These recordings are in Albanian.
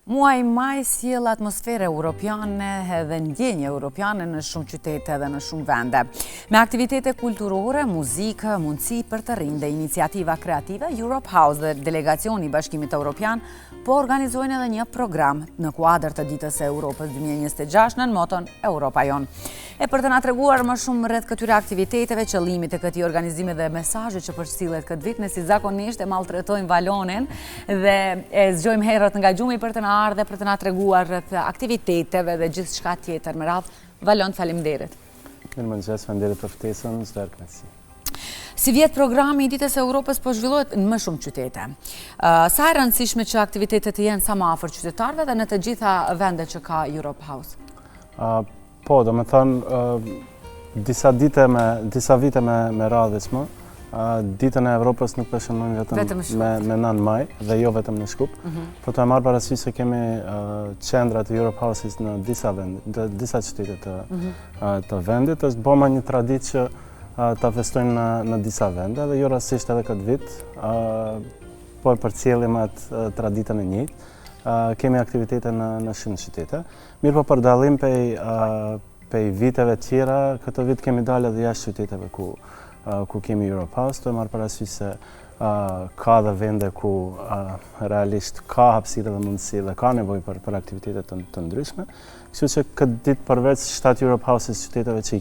Muaj maj sjell atmosferë europiane edhe ndjenje europiane në shumë qytete dhe në shumë vende. Me aktivitete kulturore, muzikë, mundësi për të rinj dhe iniciativa kreative, Europe House dhe delegacioni i Bashkimit Evropian po organizojnë edhe një program në kuadër të Ditës së Europës 2026 në moton Europa jon. E për të na treguar më shumë rreth këtyre aktiviteteve, qëllimit të këtij organizimi dhe mesazhet që përcillet këtë vit, ne si zakonisht e maltretojmë Valonin dhe e zgjojmë herët nga gjumi për të na ardhe për të na treguar rreth aktiviteteve dhe gjithçka tjetër me radhë. Valon, faleminderit. Mirëmëngjes, faleminderit për ftesën, çdo kënaqësi. Si vjet programi i Ditës së Europës po zhvillohet në më shumë qytete. Sa e rëndësishme që aktivitetet të jenë sa më afër qytetarëve dhe në të gjitha vendet që ka Europe House? Po, do me thënë, disa vite me radhës më, Ditën e Evropës nuk përshëndojmë vetëm me 9 maj dhe jo vetëm në Shkup, po të e marrë parasysh se kemi qendra të Europe Houses në disa vende, disa qytete të vendit. Është bëma një traditë që ta festojmë në disa vende dhe jo rastisht edhe këtë vit, po e përcjellim atë traditën e njëjtë. Kemi aktivitete në shumë qytete. Mirë po për dallim pej viteve tjera, këtë vit kemi dalë edhe jashtë qyteteve ku kemi Europe House, të e marrë parasysh se ka dhe vende ku realisht ka hapësirë dhe mundësi dhe ka nevojë për aktivitetet të ndryshme. Kështu që këtë ditë përveç 7 Europe Houses qyteteve që i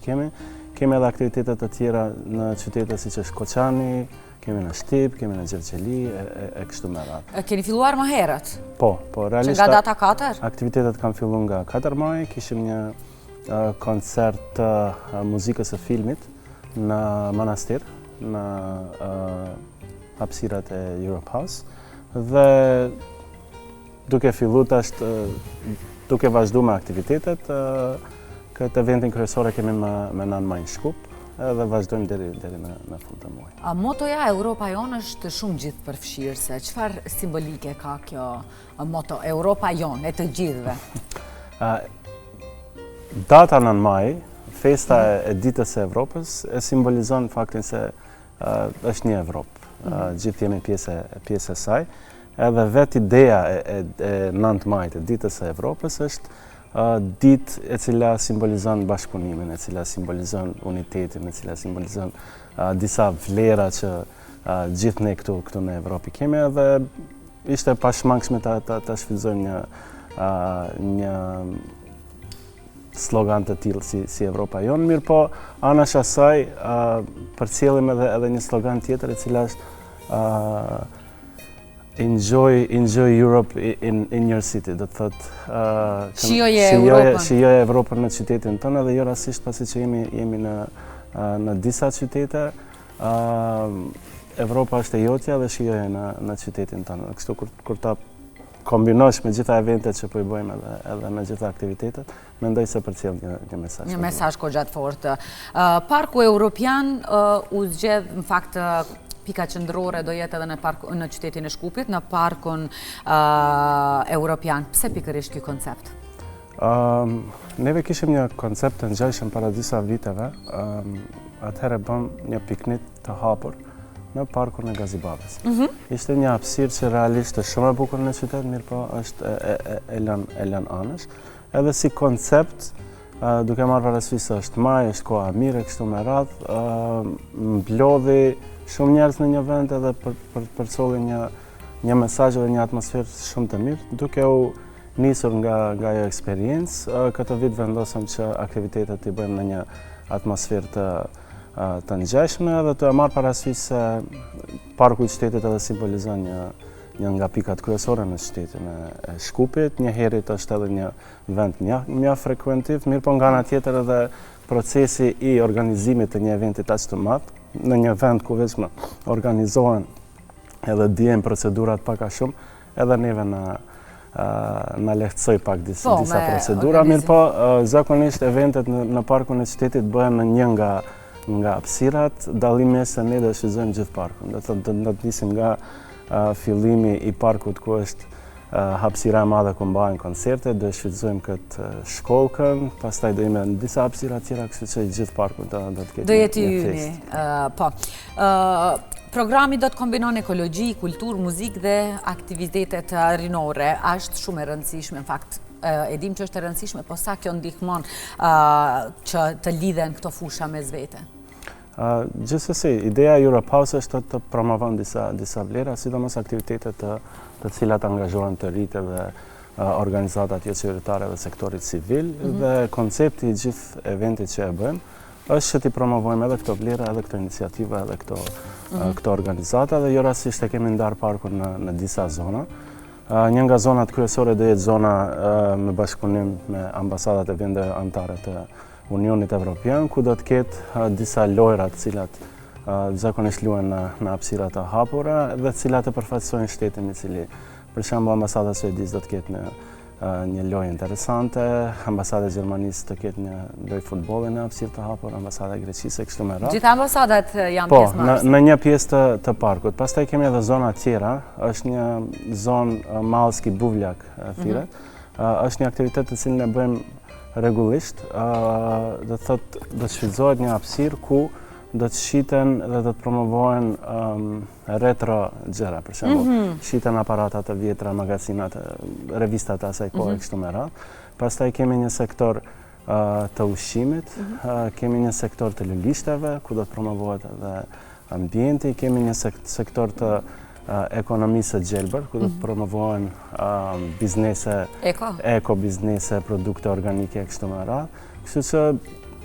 kemi edhe aktivitetet të tjera në qytete siç është Koçani, kemi në Shtip, kemi në Gjergjeli e kështu me radhë. Keni filluar më herët? Po, realisht. Që nga data 4? Aktivitetet kanë filluar nga 4 maj, kishim një koncert të muzikës së filmit në Manastir, në hapësirat e Europe House dhe duke filluar tash duke vazhduar me aktivitetet, këtë eventin kryesor e kemi me 9 maj në Shkup dhe vazhdojmë deri në fund të muajit. Motoja Europa jon është shumë gjithëpërfshirëse. Çfarë simbolike ka kjo moto Europa jon e të gjithëve? Data 9 maj, festa e Ditës së Evropës, e simbolizon faktin se është një Evropë. Gjithë jemi pjesë e saj. Edhe vetë ideja e 9 majit, e Ditës së Evropës, është ditë e cila simbolizon bashkëpunimin, e cila simbolizon unitetin, e cila simbolizon disa vlera që gjithë ne këtu në Evropë kemi, edhe ishte pashmangshme ta shfrytëzojmë një slogan të tillë si Europa jon, mirë po anash asaj përcjellim edhe një slogan tjetër e cila është Enjoy Europe in your city, do të thotë shijoje Evropën në qytetin tonë dhe jo rastisht pasi që jemi në disa qytete, Evropa është e jotja dhe shijoje në qytetin tonë. Kështu kur ta kombinosh me gjitha eventet që po i bëjmë edhe me gjitha aktivitetet, mendoj se përcjell një mesazh. Një mesazh goxha të fortë. Parku Evropian u zgjedh në fakt pika qendrore do jetë edhe në qytetin e Shkupit, në parkun Evropian. Pse pikërisht ky koncept? Neve kishim një koncept të ngjashëm para disa viteve. Atëherë bëm një piknik të hapur në parkun e Gazibabës. Ishte një hapësirë që realisht është shumë e bukur në qytet, mirë po është e lën anësh. Edhe si koncept, duke marrë parasysh se është maj, është koha mirë, kështu me radhë, mblodhi shumë njerëz në një vend edhe përcolli një mesazh dhe një atmosferë shumë të mirë, duke u nisur nga ajo eksperiencë. Këtë vit vendosëm që aktivitetet i bëjmë në një atmosferë të ngjashme dhe të marrë parasysh se parku i qytetit edhe simbolizon një nga pikat kryesore në qytetin e Shkupit. Njëherët është edhe një vend mjaft frekuentiv, mirë po nga ana tjetër edhe procesi i organizimit të një eventi aq të madh në një vend ku vetëm organizohen edhe dihen procedurat pak a shumë, edhe neve na lehtësoi pak disa procedura, mirë po zakonisht eventet në parkun e qytetit bëhen në një nga hapësirat, dallimi është se ne do shfrytëzojmë gjithë parkun. Do të nisim nga fillimi i parkut ku është hapësira e madhe ku mbahen koncerte, do shfrytëzojmë këtë shkollkën, pastaj do jemi në disa hapësira tjera, kështu që gjithë parku do të ketë. Do jetë i yni. Po. Programi do të kombinon ekologi, kulturë, muzikë dhe aktivitetet rinore. Është shumë e rëndësishme, në fakt, e dim që është e rëndësishme, po sa kjo ndihmon që të lidhen këto fusha mes vete? Gjithsesi, ideja e Europe House është të promovon disa vlera, sidomos aktivitetet të cilat angazhohen të rritë dhe organizatat jo qeveritare dhe sektorit civil, dhe koncepti i gjithë eventit që e bëjmë është që t'i promovojmë edhe këto vlera, edhe këto iniciativa, edhe këto organizata, dhe jo rastisht e kemi ndarë parkun në disa zona. Një nga zonat kryesore do jetë zona me bashkëpunim me ambasadat e vendeve anëtare të Unionit Evropian, ku do të ketë disa lojra të cilat zakonisht luhen në hapësira të hapura dhe të cilat e përfaqësojnë shtetin i cili, për shembull, ambasada suedeze do të ketë një lojë interesante, ambasada e Gjermanisë të ketë një lojë futbolli në hapësirë të hapur, ambasada e Greqisë e kështu me radhë. Gjithë ambasadat janë pjesë marrëse? Po, në një pjesë të parkut. Pastaj kemi edhe zona tjera, është një zonë Malski Buvljak thirret. Është një aktivitet të cilin e bëjmë rregullisht, do të shfrytëzohet një hapësirë ku do të shiten dhe do të promovohen retro gjëra, për shembull, shiten aparatat të vjetra, magazinat, revistat e asaj kohe kështu me radhë. Pastaj kemi një sektor të ushqimit, kemi një sektor të lëlishteve, ku do të promovohet edhe ambienti, kemi një sektor të ekonomisë së gjelbër, ku do të promovohen biznese, eko-biznese, produkte organike kështu me radhë. Kështu që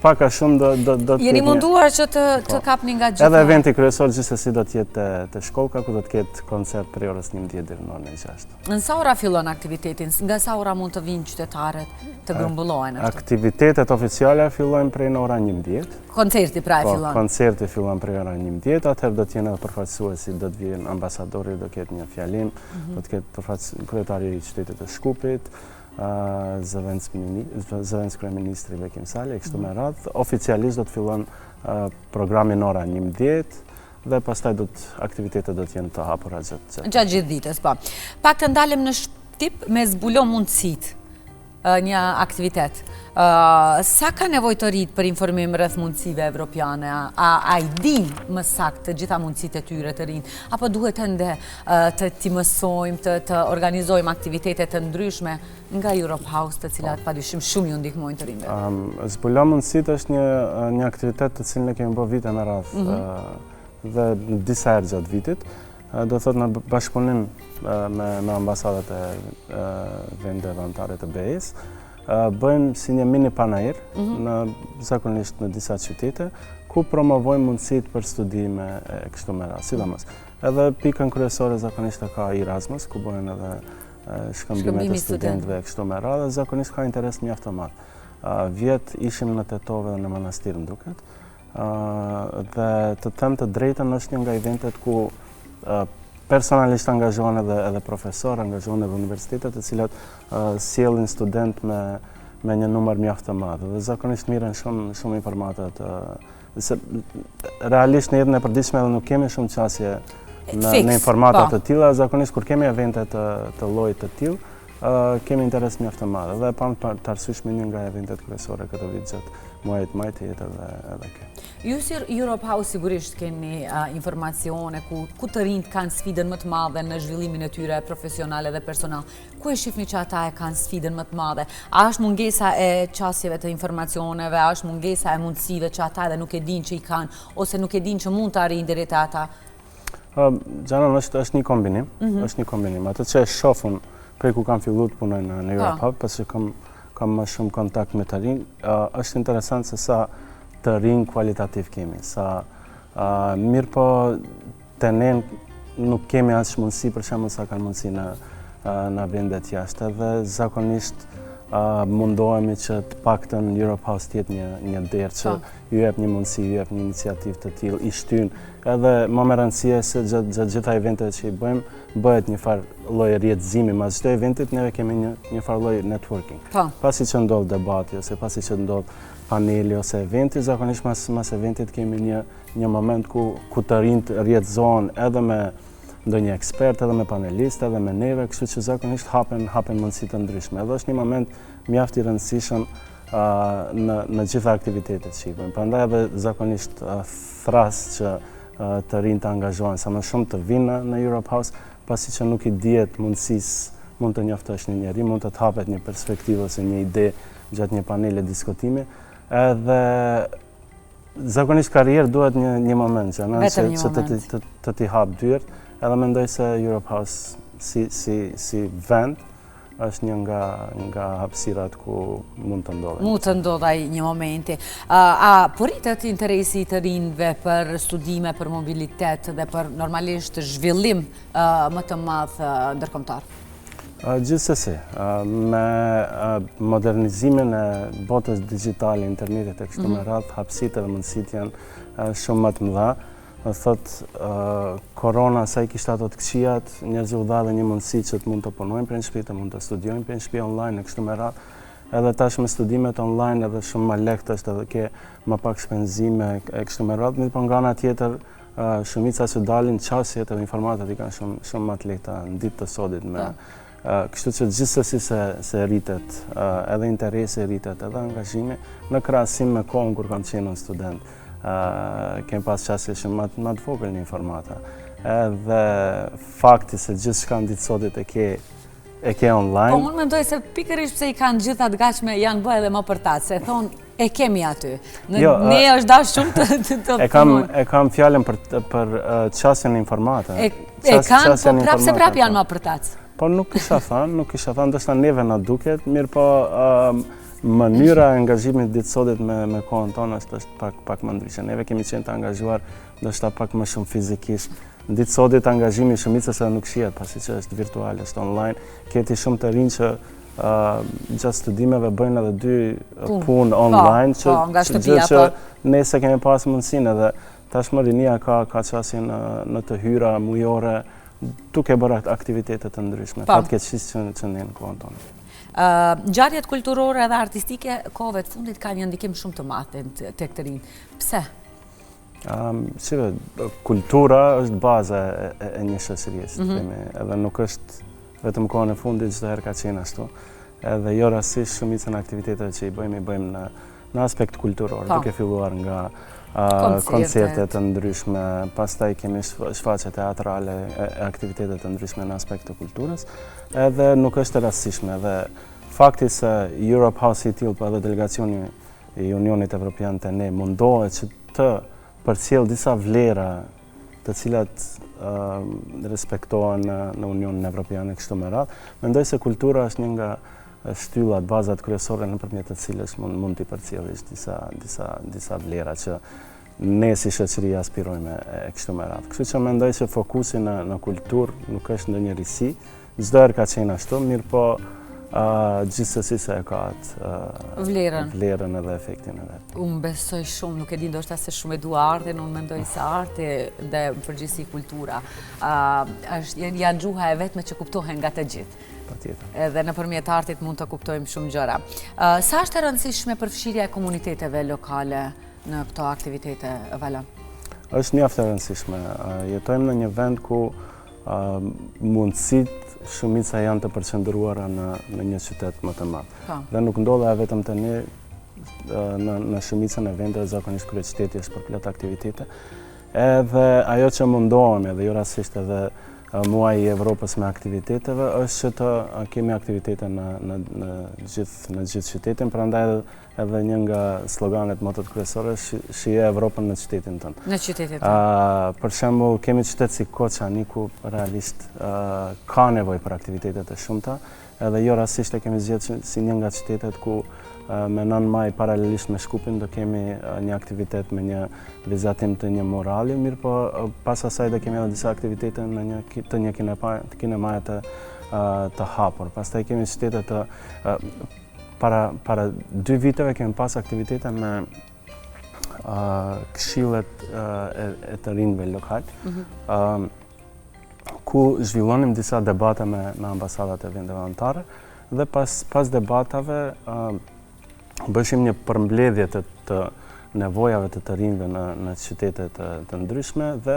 paka shumë do të jeni munduar që të kapni nga gjitha? Edhe eventi kryesor gjithsesi do të jetë te Shkolka, ku do të ketë koncert prej orës 11 deri në orën 6. Në sa ora fillon aktivitetin? Nga sa ora mund të vinë qytetarët të grumbullohen? Aktivitetet oficiale fillojnë prej në ora 11. Koncerti pra e fillon? Koncerti fillon prej ora 11, atëherë do të jenë edhe përfaqësuesi, do të vinë ambasadori, do ketë një fjalim, do të ketë kryetari i qytetit të Shkupit, zëvendës kryeministri Bekim Sali, kështu me radhë. Oficialisht do të fillon programi në ora 11 dhe pastaj aktivitetet do të jenë të hapura gjatë gjithë ditës, po. Pak të ndalem në shtip me zbulon mundësit një aktivitet. Sa ka nevojë të rritë për informim rreth mundësive evropiane? A i din më saktë të gjitha mundësit e tyre të rinë? Apo duhet ende të t'i mësojmë, të organizojmë aktivitetet të ndryshme nga Europe House, të cilat padyshim shumë ju ndihmojnë të rinjve? Zbulon mundësit është një aktivitet të cilin e kemi bërë vite me radhë dhe në disa herë gjatë vitit. Do thot në bashkëpunim me ambasadat e vendeve anëtare të BE-s, bëjmë si një mini panair zakonisht në disa qytete, ku promovojmë mundësit për studime e kështu me radhë, sidomos. Edhe pikën kryesore zakonisht ka Erasmus, ku bëhen edhe shkëmbimet e studentëve e kështu me radhë, dhe zakonisht ka interes mjaft të madh. Vjet ishim në Tetove dhe në Manastir, më duket, dhe të them të drejtën është një nga eventet ku personalisht angazhohen edhe profesor, angazhohen edhe universitetet, të cilat sjellin student me një numër mjaft të madh. Dhe zakonisht mirën shumë informatat. Realisht në jetën e përditshme edhe nuk kemi shumë qasje në informata të tilla, zakonisht kur kemi evente të llojit të tillë, kemi interes mjaft të madh. Dhe pa të arsyeshme një nga eventet kryesore këtë vit gjatë muajit maj të jetë edhe kjo. Ju si Europe House sigurisht keni informacione ku të rinjt kanë sfidën më të madhe në zhvillimin e tyre profesional dhe personal. Ku e shihni që ata e kanë sfidën më të madhe? A është mungesa e qasjeve të informacioneve, a është mungesa e mundësive që ata edhe nuk e dinë që i kanë, ose nuk e dinë që mund të arrijnë deri te ata? Gjanon, është një kombinim. Është një kombinim. Atë që e shohun prej ku kam filluar të punoj në Europe House, pasi kam më shumë kontakt me të rinj, është interesant se sa të rinj kualitativ kemi. Mirë po të ne nuk kemi as mundësi, për shembull sa kanë mundësi në vendet jashtë, dhe zakonisht mundohemi që të paktën Europe House të jetë një derë që ju jep një mundësi, ju jep një iniciativë të tillë, i shtyn. Edhe më me rëndësie se gjatë gjitha eventeve që i bëjmë, bëhet një farë lloj rrjedhëzimi, mas çdo eventit neve kemi një farë lloj networking. Pasi që ndodh debati ose pasi që ndodh paneli ose eventi, zakonisht mas eventit kemi një moment ku të rinjt rrjedhëzohen edhe me ndonjë ekspert, edhe me panelistë, edhe me neve, kështu që zakonisht hapen mundësi të ndryshme. Edhe është një moment mjaft i rëndësishëm në gjitha aktivitetet që i bëjmë. Prandaj edhe zakonisht thras që të rinj të angazhohen sa më shumë të vinë në Europe House, pasi që nuk I dihet mundësisë, mund të njoftosh një njeri, mund të hapet një perspektivë ose një ide gjatë një panele diskutimi, edhe zakonisht karrierë duhet një moment që të t'i hap dyert, edhe mendoj se Europe House si vend është një nga hapësirat ku mund të ndodhe. Mund të ndodhej një momenti. A porritet interesi të rinjve për studime, për mobilitet dhe për normalisht zhvillim më të madh ndërkombëtar? Gjithsesi, me modernizimin e botës digjitale, internetit e kështu me radhë, hapësitë dhe mundësitë janë shumë më të mëdha. Korona sa I kishte ato të këqijat, njerëzit u dha dhe një mundësi që të mund të punojnë prej shtëpi, të mund të studiojnë prej shtëpi online e kështu me radhë. Edhe tash me studimet online edhe shumë më lehtë është edhe ke më pak shpenzime e kështu me radhë, por nga ana tjetër shumica që dalin çasjet edhe informatat I kanë shumë më të lehta në ditë të sodit me kështu që gjithsesi se rritet, edhe interesi rritet, edhe angazhimi në krahasim me kohën kur kam qenë student. Kem pas qasje shumë më të vogël në informata. Edhe fakti se gjithçka në ditë sotit e ke online. Po unë mendoj se pikërisht pse I kanë gjitha të gatshme janë bë edhe më përtat, se thonë e kemi aty. Ne është dash shumë të E kam fjalën për qasjen e informata. E kanë, po prapë se prapë janë më përtat. Po nuk kisha thënë, ndoshta neve na duket, mirë po mënyra e angazhimit ditësodit me kohën tonë është pak më ndryshe. Neve kemi qenë të angazhuar ndoshta pak më shumë fizikisht. Në ditësodit angazhimi shumicës edhe nuk shihet, pasi që është virtual, është online. Keti shumë të rinj që gjatë studimeve bëjnë edhe 2 punë online, që ne se kemi pas mundësinë edhe tashmë rinia ka qasje në të hyra mujore, duke bërë aktivitete të ndryshme, fatkeqësisht që ne në kohën tonë. Ngjarjet kulturore dhe artistike kohëve të fundit kanë një ndikim shumë të madh tek të rinj. Pse? Kultura është baza e një shoqërie, edhe nuk është vetëm kohën e fundit çdo herë ka qenë ashtu. Edhe jo rastisht shumicën e aktiviteteve që I bëjmë në aspekt kulturor, duke filluar nga koncerte të ndryshme, pastaj kemi shfaqje teatrale, aktivitete të ndryshme në aspekt të kulturës, edhe nuk është e rastishme. Dhe fakti se Europe House I tillë, po edhe delegacioni I Unionit Evropian të ne mundohet që të përcjell disa vlera të cilat respektohen në Unionin Evropian e kështu me radhë, mendoj se kultura është një nga shtyllat, bazat kryesore nëpërmjet të cilës mund t'i përcjellësh disa vlera që ne si shoqëri aspirojmë e kështu me radhë. Kështu që mendoj se fokusi në kulturë nuk është ndonjë risi, çdo herë ka qenë ashtu, mirë po gjithsesi se e ka atë vlerën edhe efektin e vet. Unë besoj shumë, nuk e di ndoshta se shumë e dua artin, unë mendoj se arti dhe përgjithësi kultura janë gjuha e vetme që kuptohen nga të gjithë. Edhe nëpërmjet artit mund të kuptojmë shumë gjëra. Sa është e rëndësishme përfshirja e komuniteteve lokale në këto aktivitete, Valon? Është mjaft e rëndësishme. Jetojmë në një vend ku mundësitë shumica janë të përqendruara në një qytet më të madh. Dhe nuk ndodha vetëm te ne, në shumicën e vendeve zakonisht kryeqyteti është përplot aktivitete. Edhe ajo që mundohemi, dhe jo rastisht edhe muaji I Evropës me aktiviteteve, është që të kemi aktivitete në gjithë qytetin, prandaj edhe një nga sloganet motot kryesore shije Evropën në qytetin tonë. Në qytetin tonë. Për shembull, kemi qytet si Koçani ku realisht ka nevojë për aktivitete të shumta, edhe jo rastisht e kemi zgjedhur si një nga qytetet ku me 9 maj paralelisht me Shkupin do kemi një aktivitet me një vizatim të një murali, mirë po pas asaj do kemi edhe disa aktivitete në një kinemaje të hapur. Pastaj kemi qytete të para 2 viteve kemi pas aktivitete me këshillet e të rinjve lokal, ku zhvillonim disa debate me ambasadat e vendeve anëtare dhe pas debatave bëshim një përmbledhje të nevojave të rinjve në qytete të ndryshme dhe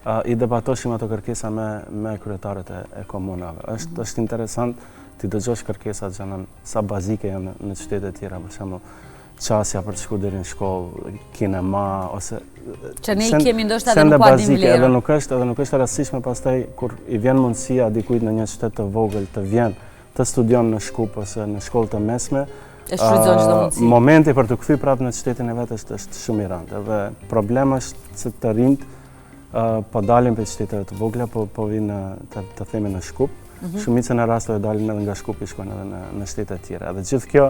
I debatoshim ato kërkesa me kryetarët e komunave. Është interesant ti dëgjosh kërkesat që sa bazike janë në qytete tjera, për shembull qasja për të shku deri në shkollë, kinema, ose... Që ne i kemi ndoshta edhe nuk padim vlerën. Edhe nuk është rastishme pastaj kur i vjen mundësia dikujt në një qytet të vogël të vjen të studion në Shkup ose në shkollë të mesme. E shfrytëzon çdo mundësi. Momenti për të kthyer prapë në qytetin e vet është shumë i rëndë. Edhe problemi është se të rinjt po dalin për qyteteve të vogla, po vinë të themi në Shkup. Shumicën e rasteve dalin edhe nga Shkupi, shkojnë edhe në shtete të tjera. Dhe gjithë kjo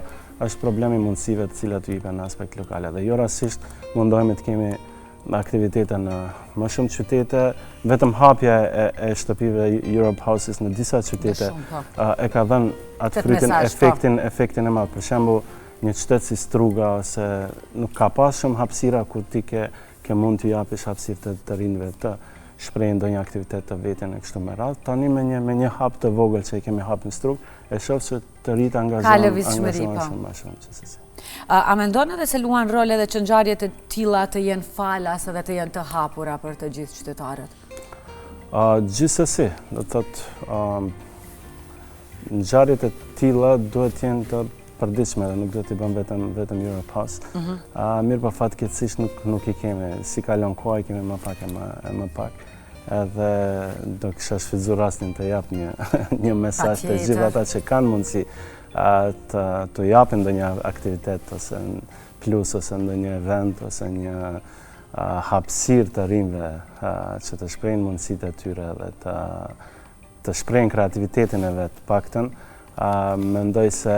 është problemi mundësive të cilat u jepen në aspekt lokal. Dhe jo rastësisht mundohemi të kemi aktivitete në më shumë qytete, vetëm hapja e shtëpive Europe Houses në disa qytete e ka dhënë atë frytin efektin e madh. Për shembull, një qytet si Struga ose nuk ka pas shumë hapësira ku ti ke mund të japish hapësirë të rinjve të shprejnë ndonjë aktivitet të vetën e kështu me radhë. Tani me një hap të vogël që i kemi hap në Strugë, e shoh që të rinjt angazhohen shumë më shumë. A mendon edhe se luan rol edhe që ngjarjet e tilla të jenë falas edhe të jenë të hapura për të gjithë qytetarët? Gjithsesi, do të thotë ngjarjet e tilla duhet të jenë të përditshme dhe nuk do t'i bëm vetëm Europe House. Mirë po fatkeqësisht nuk i kemi, si kalon koha i kemi më pak e më pak. Edhe do kisha shfrytzuar rastin të jap një mesazh të gjithë ata që kanë mundësi të japin ndonjë aktivitet ose plus ose ndonjë event ose një hapësirë të rinjve që të shprehin mundësitë e tyre dhe të shprehin kreativitetin e vet paktën. Mendoj se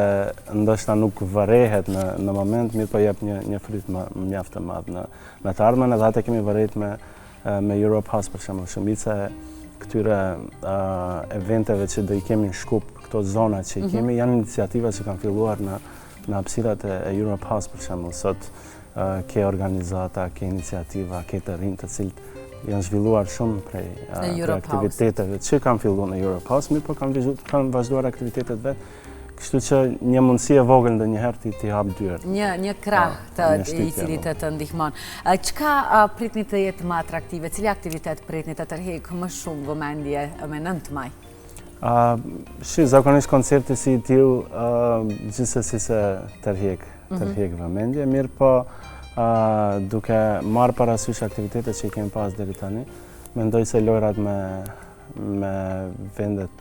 ndoshta nuk vërehet në moment, mirë po jep një fryt mjaft të madh në të ardhmen, edhe atë kemi vërejt me Europe House për shembull. Shumica e këtyre eventeve që do i kemi në Shkup, këto zona që i kemi, janë iniciativa që kanë filluar në hapësirat e Europe House për shembull. Sot ke organizata, ke iniciativa, ke të rinj të cilët janë zhvilluar shumë prej aktiviteteve që kanë filluar në Europe House, mirë po kanë vazhduar aktivitetet vet. Kështu që një mundësi e vogël ndonjëherë ti hap dyert. Një krah i cili të ndihmon. Çka pritni të jetë më atraktive? Cili aktivitet pritni të tërheqë më shumë vëmendje me 9 maj? Zakonisht koncerti si i tillë gjithsesi se tërheq vëmendje, mirë po duke marrë parasysh aktivitetet që i kemi pas deri tani, mendoj se lojrat me vendet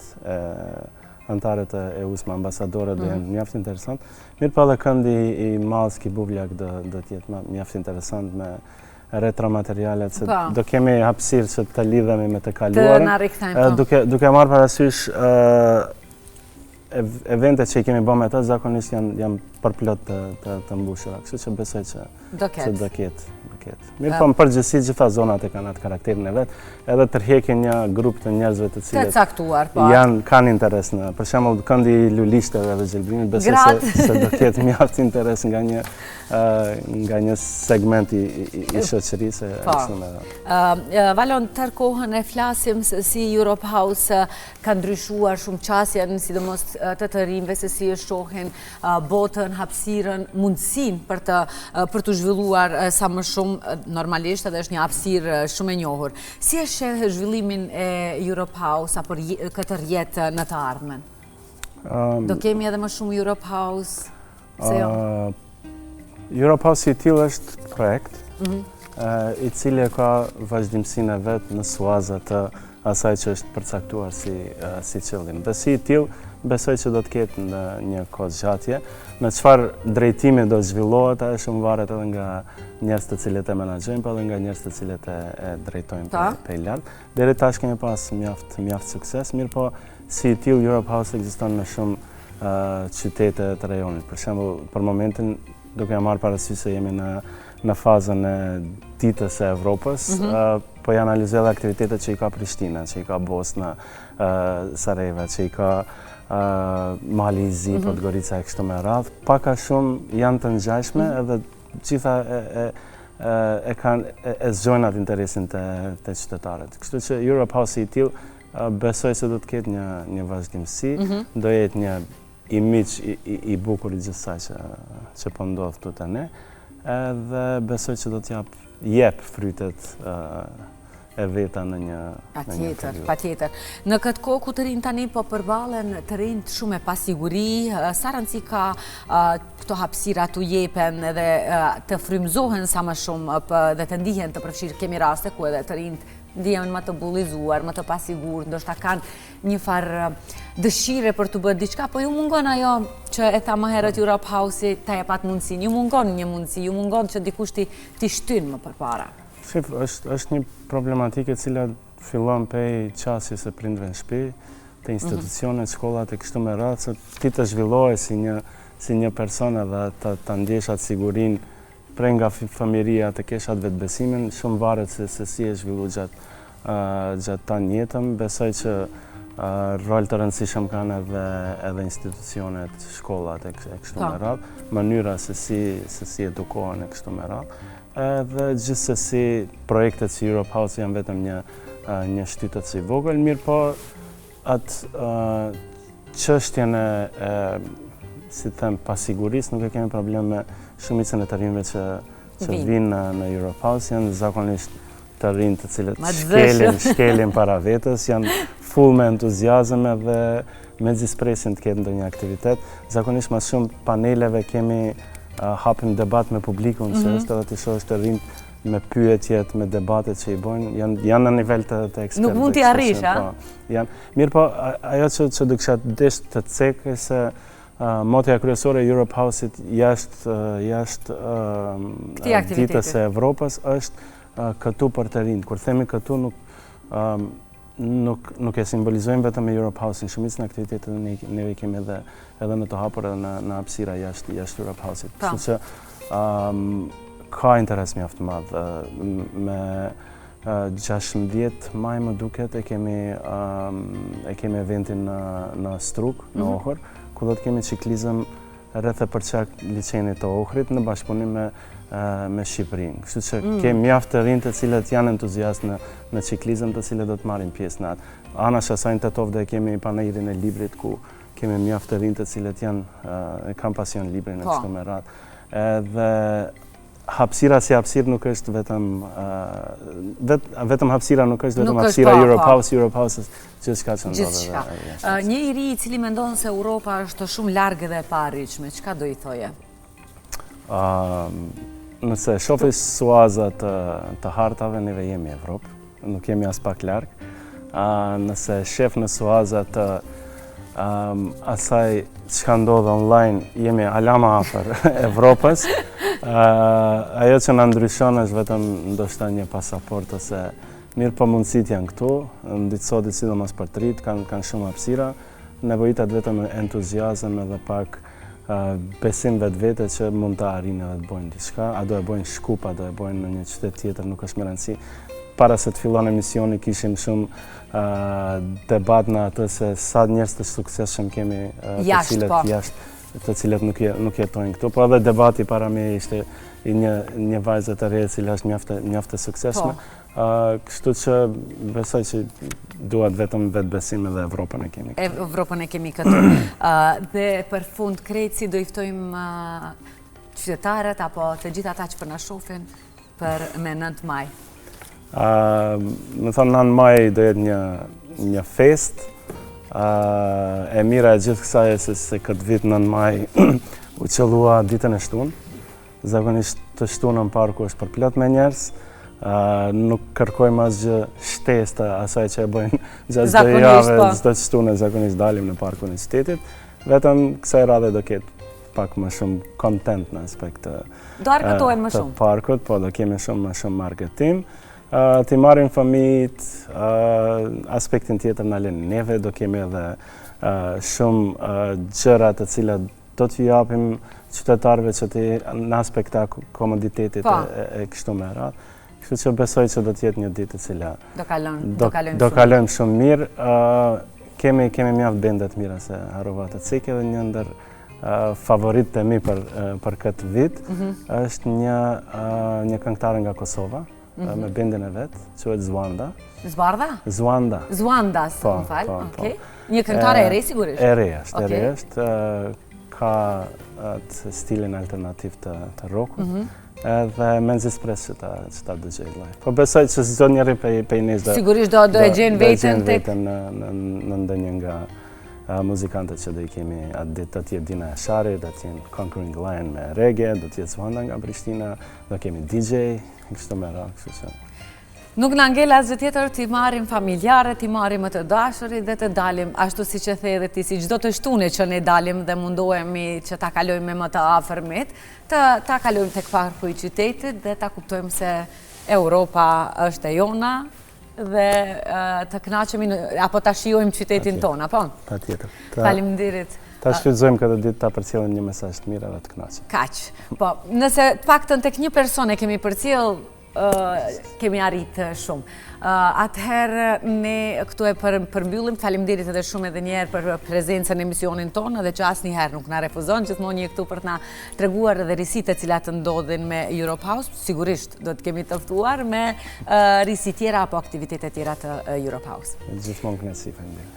antarët e EU-s me ambasadorët do jenë mjaft interesant. Mirë po edhe këndi i Malski Buvljak do të jetë mjaft interesant me retro materialet, se do kemi hapësirë që të lidhemi me të kaluarën. Të na rikthejmë. Duke marrë parasysh eventet që i kemi bërë me ta zakonisht janë përplot të mbushura, kështu që besoj që do ketë. Mirë po në përgjithësi gjitha zonat e kanë atë karakterin e vet, edhe tërheqin një grup të njerëzve të cilët kanë interes në, për shembull këndi i lulishteve dhe gjelbrimit, besoj se do ketë mjaft interes nga një segment i shoqërisë. Valon, tërë kohën e flasim se si Europe House ka ndryshuar shumë qasjen, sidomos të rinjve, se si e shohin botën, hapësirën, mundësinë për të zhvilluar sa më shumë, normalisht edhe është një hapësirë shumë e njohur. Si e sheh zhvillimin e Europe House apo këtë rjetë në të ardhmen? Do kemi edhe më shumë Europe House? Europe House i tillë është projekt i cili ka vazhdimsinë e vet në suaza të asaj që është përcaktuar si qëllim. Dhe si i tillë besoj që do të ketë në një kohë zgjatje. Në çfarë drejtimi do zhvillohet, ajo shumë varet edhe nga njerëz të cilët e menaxhojnë, por edhe nga njerëz të cilët e drejtojnë prej lart. Deri tash kemi pas mjaft sukses, mirë po si i tillë Europe House ekziston në shumë qytete të rajonit. Për shembull, për momentin duke marrë parasysh se jemi në fazën e ditës së Evropës, po i analizoj edhe aktivitetet që i ka Prishtina, që i ka Bosna, Sarajeva, që i ka Mali, Podgorica e kështu me radhë, pak a shumë janë të ngjashme edhe gjitha e zgjojnë atë interesin të qytetarët. Kështu që Europe House i tillë besoj se do të ketë një vazhdimsi, do jetë një imazh i bukur i gjithsaj që po ndodh këtu tani, edhe besoj që do të jep frytet e veta në një Patjetër. Në këtë kohë ku të rinë tani po përballen të rinë shumë e pasiguri, sa rëndësi ka këto hapësira t'u jepen edhe të frymëzohen sa më shumë dhe të ndihen të përfshirë. Kemi raste ku edhe të rinë ndihen më të bullizuar, më të pasigur, ndoshta kanë një farë dëshire për të bërë diçka, po ju mungon ajo që e tha më herët Europe House ta jepat mundësinë, ju mungon një mundësi, ju mungon që dikush t'i shtynë më përpara. Shif, është një problematike cila fillon prej qasjes së prindërve në shtëpi, të institucionet, shkollat e kështu me radhë, se ti të zhvillohesh si një person edhe të ndjesh atë sigurinë prej nga fëmijëria të kesh atë vetbesimin, shumë varet se si e zhvillu gjatë tanë jetën. Besoj që rol të rëndësishëm kanë edhe institucionet, shkollat e kështu me radhë, mënyra se si edukohen e kështu me radhë. Dhe gjithsesi projektet si Europe House janë vetëm një shtytët si vogël, mirë po atë çështjen e si them pasigurisë nuk e kemi problem me shumicën e të rinjve që vinë në Europe House, janë zakonisht të rinj të cilët shkelin para vetës, janë full me entuziazëm dhe me dispresin të ketë ndonjë aktivitet. Zakonisht më shumë paneleve kemi hapim debat me publikun, se është edhe të shohësh të rinj me pyetjet, me debatet që i bojnë, janë në nivel të ekspertë. Nuk mund t'i arrish, a? Mirë po, ajo që do kisha desh të cekë se motja kryesore e Europe House-it jashtë ditës e Evropës është këtu për të rinjt. Kur themi këtu nuk e simbolizojmë vetëm me Europe House-in, shumicën e aktivitetet neve kemi edhe në të hapur edhe në hapësira jashtë Europe House-it. Kështu që ka interes mjaft të madh. Me 16 maj më duket e kemi eventin në Struk, në Ohër, ku do të kemi ciklizëm rreth e përçak liçenit të Ohrit në bashkëpunim me Shqipërinë. Kështu që kemi mjaft të rinj të cilët janë entuziastë në ciklizëm, të cilët do të marrin pjesë në atë. Anash asajnë të Tovde kemi panairin e librit ku kemi mjaft të rinj të cilët kanë pasion librin e kështu me radhë. Edhe hapësira si hapësirë nuk është vetëm hapësira nuk është vetëm hapësira Europe House gjithçka që ndodhe. Një i ri i cili mendon se Europa është shumë largë dhe e paarritshme, çka do i thoje? Nëse shohë suazat të hartave, neve jemi Evropë, nuk jemi as pak largë. Nëse shef në suazat asaj çka ndodh online, jemi alama afër Evropës. Ajo që na ndryshon është vetëm ndoshta një pasaport ose mirë po mundësitë janë këtu, ndicësohet sidomos për të rit, kanë shumë hapësira, nevojitet vetëm entuziazëm edhe pak besim vetvete që mund të arrinë edhe të bojnë diçka, a do e bojnë Shkup, a do e bojnë në një qytet tjetër, nuk është më rëndësi. Para se të fillon emisioni kishim shumë debat në atë se sa njerëz të suksesshëm kemi të cilët nuk jetojnë këtu, po edhe debati para me ishte një vajzë të re e cila është mjaft e suksesshme. Kështu që besoj që duhet vetëm vetbesim edhe Evropën e kemi këtu. Evropën e kemi këtu. Dhe për fund krejt si do i ftojmë qytetarët apo të gjithë ata që po na shohin për me 9 maj. Më thonë 9 maj do jetë një fest. E mira e gjithë kësaj se këtë vit 9 maj u qëllua ditën e shtunë. Zakonisht të shtunën parku është përplot me njerëz. Nuk kërkojmë asgjë shtesë të asaj që e bëjnë gjatë çdo jave, çdo shtunë zakonisht dalim në parkun e qytetit. Vetëm kësaj radhe do ketë pak më shumë content në aspekt të parkut, po do kemi më shumë marketing. Të marrim fëmijët, aspektin tjetër në lënë neve, do kemi edhe shumë gjëra të cilat do t'ju japim qytetarëve që në aspekt të komoditetit e kështu me radhë. Kështu që besoj që do t'jetë një ditë e cila do kalojmë shumë mirë. Kemi mjaft bendet mira se Harrova të Cekë dhe një ndër favoritë e mi për këtë vit është një këngëtare nga Kosova. Me bendin e vetë, quhet Zuanda. Zbarda? Zuanda. Zuanda, së më falë, okej. Një këngëtare e re, sigurisht? E re është, ka atë stilin alternativ të rockut. edhe me nëzis që ta dëgjej live. Po besoj që çdo njeri pej nesh sigurisht do e gjenë veten në ndonjë nga muzikantët që do i kemi atë ditë. Do t'jetë Dina Ashari, do t'jenë Conquering Lion me reggae, do t'jetë Zvonda nga Prishtina, do kemi DJ, kështu me radhë, kështu që. Nuk në ngella asgjë tjetër, t'i marrim familjarët, t'i marrim të dashurit dhe të dalim, ashtu si që the edhe ti, si çdo të shtune që ne dalim dhe mundohemi që ta kalojmë me më të afërmit, ta kalojmë tek parku i qytetit dhe ta kuptojmë se Europa është e jona dhe të kënaqemi apo ta shijojmë qytetin tonë, apo? Patjetër. Faleminderit. Ta shfrytëzojmë këtë ditë, ta përcjellim një mesazh të mirë dhe të kënaqur. Kaq. Po, nëse të paktën tek një person e kemi përcjell, kemi arritë shumë. Atëherë ne këtu e përmbyllim. Faleminderit edhe shumë edhe një herë për prezencën në emisionin tonë dhe që asnjëherë nuk na refuzon, gjithmonë je këtu për të na treguar edhe risitë të cilat ndodhin me Europe House. Sigurisht do të kemi të ftuar me risi tjera apo aktivitete tjera të Europe House. Gjithmonë kënaqësi, faleminderit.